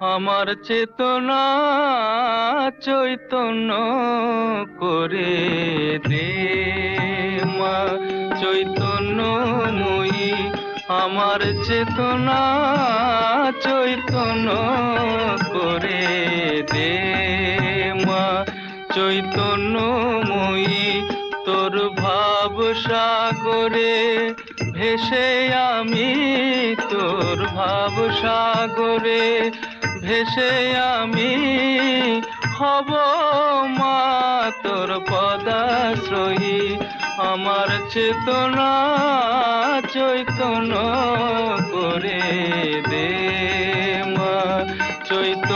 আমার চেতনা চৈতন্য করে দে মা, চৈতন্যময়ী। আমার চেতনা চৈতন্য করে দে মা, চৈতন্যময়ী। তোর ভাব সাগরে ভেসে আমি, তোর ভাব সাগরে ভেসে আমি হব মা তোর পদাশ্রয়ী। আমার চেতনা চৈতন্য করে দে মা, চৈতন্য